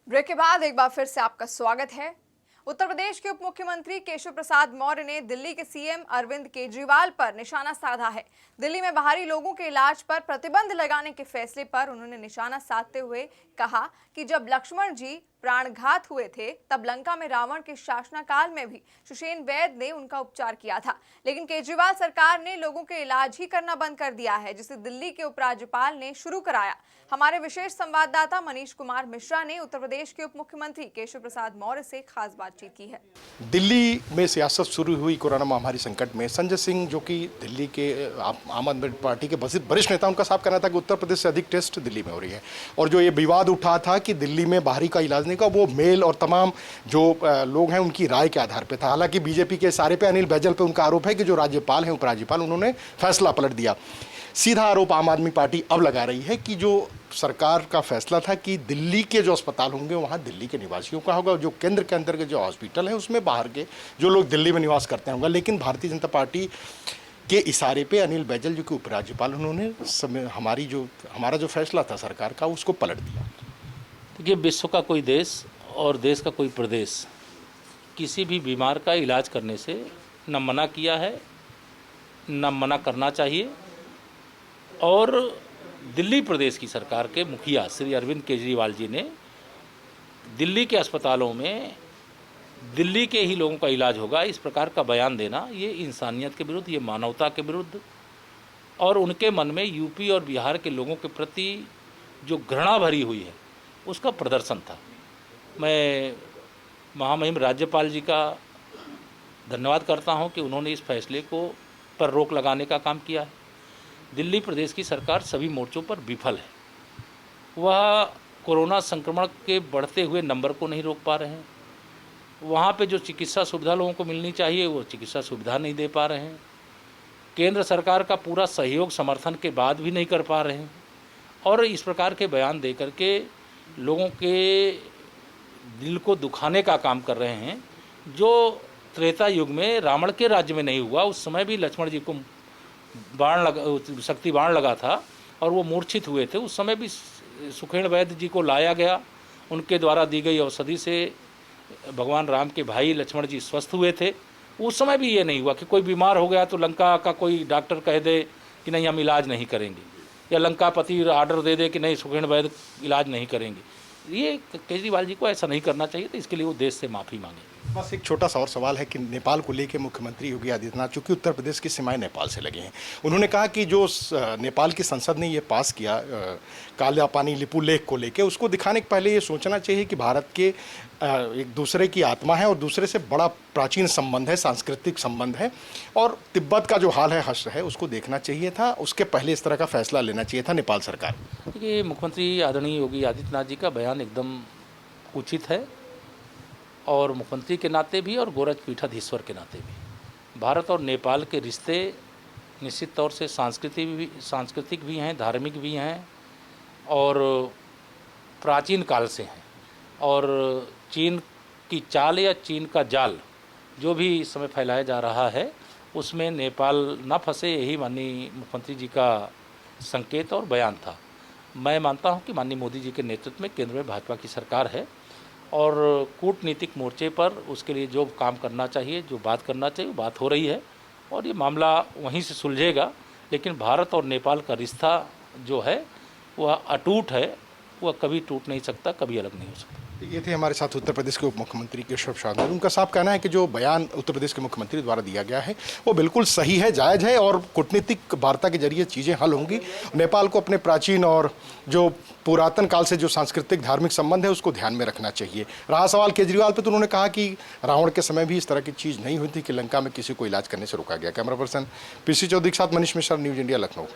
Break के बाद एक बार फिर से आपका स्वागत है। उत्तर प्रदेश के उप मुख्यमंत्री केशव प्रसाद मौर्य ने दिल्ली के सीएम अरविंद केजरीवाल पर निशाना साधा है। दिल्ली में बाहरी लोगों के इलाज पर प्रतिबंध लगाने के फैसले पर उन्होंने निशाना साधते हुए कहा कि जब लक्ष्मण जी प्राणघात हुए थे तब लंका में रावण के शासनकाल में भी सुषेण वैद्य ने उनका उपचार किया था, लेकिन केजरीवाल सरकार ने लोगों के इलाज ही करना बंद कर दिया है, जिसे दिल्ली के उपराज्यपाल ने शुरू कराया। हमारे विशेष संवाददाता मनीष कुमार मिश्रा ने उत्तर प्रदेश के उप मुख्यमंत्री केशव प्रसाद मौर्य से खास बातचीत की है। दिल्ली में सियासत शुरू हुई कोरोना महामारी संकट में संजय सिंह, जो कि दिल्ली के आम आदमी पार्टी के वरिष्ठ नेता, उनका साफ कहना था कि उत्तर प्रदेश से अधिक टेस्ट दिल्ली में हो रही है। और जो ये विवाद उठा था कि दिल्ली में बाहरी का इलाज नहीं का, वो मेल और तमाम जो लोग हैं उनकी राय के आधार पर था। हालांकि बीजेपी के इशारे पे अनिल बैजल पे उनका आरोप है कि जो राज्यपाल हैं, उपराज्यपाल, उन्होंने फैसला पलट दिया। सीधा आरोप आम आदमी पार्टी अब लगा रही है कि जो सरकार का फैसला था कि दिल्ली के जो अस्पताल होंगे वहाँ दिल्ली के निवासियों का होगा, जो केंद्र के अंतर्गत जो हॉस्पिटल है उसमें बाहर के जो लोग दिल्ली में निवास करते होंगे। लेकिन भारतीय जनता पार्टी के इशारे पे अनिल बैजल, जो कि उपराज्यपाल, उन्होंने हमारा जो फैसला था सरकार का, उसको पलट दिया। देखिए, विश्व का कोई देश और देश का कोई प्रदेश किसी भी बीमार का इलाज करने से न मना किया है, न मना करना चाहिए। और दिल्ली प्रदेश की सरकार के मुखिया श्री अरविंद केजरीवाल जी ने दिल्ली के अस्पतालों में दिल्ली के ही लोगों का इलाज होगा, इस प्रकार का बयान देना, ये इंसानियत के विरुद्ध, ये मानवता के विरुद्ध और उनके मन में यूपी और बिहार के लोगों के प्रति जो घृणा भरी हुई है उसका प्रदर्शन था। मैं महामहिम राज्यपाल जी का धन्यवाद करता हूं कि उन्होंने इस फैसले को पर रोक लगाने का काम किया है। दिल्ली प्रदेश की सरकार सभी मोर्चों पर विफल है। वह कोरोना संक्रमण के बढ़ते हुए नंबर को नहीं रोक पा रहे हैं। वहाँ पे जो चिकित्सा सुविधा लोगों को मिलनी चाहिए वो चिकित्सा सुविधा नहीं दे पा रहे हैं। केंद्र सरकार का पूरा सहयोग समर्थन के बाद भी नहीं कर पा रहे हैं। और इस प्रकार के बयान दे करके लोगों के दिल को दुखाने का काम कर रहे हैं। जो त्रेता युग में रावण के राज्य में नहीं हुआ, उस समय भी लक्ष्मण जी को शक्ति बाण लगा था और वो मूर्छित हुए थे। उस समय भी सुषेण वैद्य जी को लाया गया, उनके द्वारा दी गई औषधि से भगवान राम के भाई लक्ष्मण जी स्वस्थ हुए थे। उस समय भी ये नहीं हुआ कि कोई बीमार हो गया तो लंका का कोई डॉक्टर कह दे कि नहीं हम इलाज नहीं करेंगे, या लंकापति आर्डर दे दे कि नहीं सुषेण वैद्य इलाज नहीं करेंगे। ये केजरीवाल जी को ऐसा नहीं करना चाहिए था, इसके लिए वो देश से माफ़ी मांगे। बस एक छोटा सा और सवाल है कि नेपाल को लेकर मुख्यमंत्री योगी आदित्यनाथ, चूंकि उत्तर प्रदेश की सीमाएं नेपाल से लगी हैं, उन्होंने कहा कि जो नेपाल की संसद ने ये पास किया काला पानी लिपू लेक को लेकर, उसको दिखाने के पहले ये सोचना चाहिए कि भारत के एक दूसरे की आत्मा है और दूसरे से बड़ा प्राचीन संबंध है, सांस्कृतिक संबंध है, और तिब्बत का जो हाल है, हश्र है, उसको देखना चाहिए था। उसके पहले इस तरह का फैसला लेना चाहिए था नेपाल सरकार। देखिए, मुख्यमंत्री आदरणीय योगी आदित्यनाथ जी का बयान एकदम उचित है, और मुख्यमंत्री के नाते भी और गोरखपीठाधीश्वर के नाते भी भारत और नेपाल के रिश्ते निश्चित तौर से सांस्कृतिक भी हैं, धार्मिक भी हैं और प्राचीन काल से हैं। और चीन की चाल या चीन का जाल जो भी इस समय फैलाया जा रहा है, उसमें नेपाल न फंसे, यही माननीय मुख्यमंत्री जी का संकेत और बयान था। मैं मानता हूं कि माननीय मोदी जी के नेतृत्व में केंद्र में भाजपा की सरकार है और कूटनीतिक मोर्चे पर उसके लिए जो काम करना चाहिए, जो बात करना चाहिए, वो बात हो रही है और ये मामला वहीं से सुलझेगा। लेकिन भारत और नेपाल का रिश्ता जो है वह अटूट है, वह कभी टूट नहीं सकता, कभी अलग नहीं हो सकता। ये थे हमारे साथ उत्तर प्रदेश के उप मुख्यमंत्री केशव प्रसाद मौर्य। उनका साफ कहना है कि जो बयान उत्तर प्रदेश के मुख्यमंत्री द्वारा दिया गया है वो बिल्कुल सही है, जायज़ है और कूटनीतिक वार्ता के जरिए चीज़ें हल होंगी। नेपाल को अपने प्राचीन और जो पुरातन काल से जो सांस्कृतिक धार्मिक संबंध है उसको ध्यान में रखना चाहिए। रहा सवाल केजरीवाल पर, तो उन्होंने कहा कि रावण के समय भी इस तरह की चीज़ नहीं हुई थी कि लंका में किसी को इलाज करने से रोका गया। कैमरा पर्सन पीसी चौधरी के साथ मनीष मिश्रा, न्यूज़ इंडिया, लखनऊ।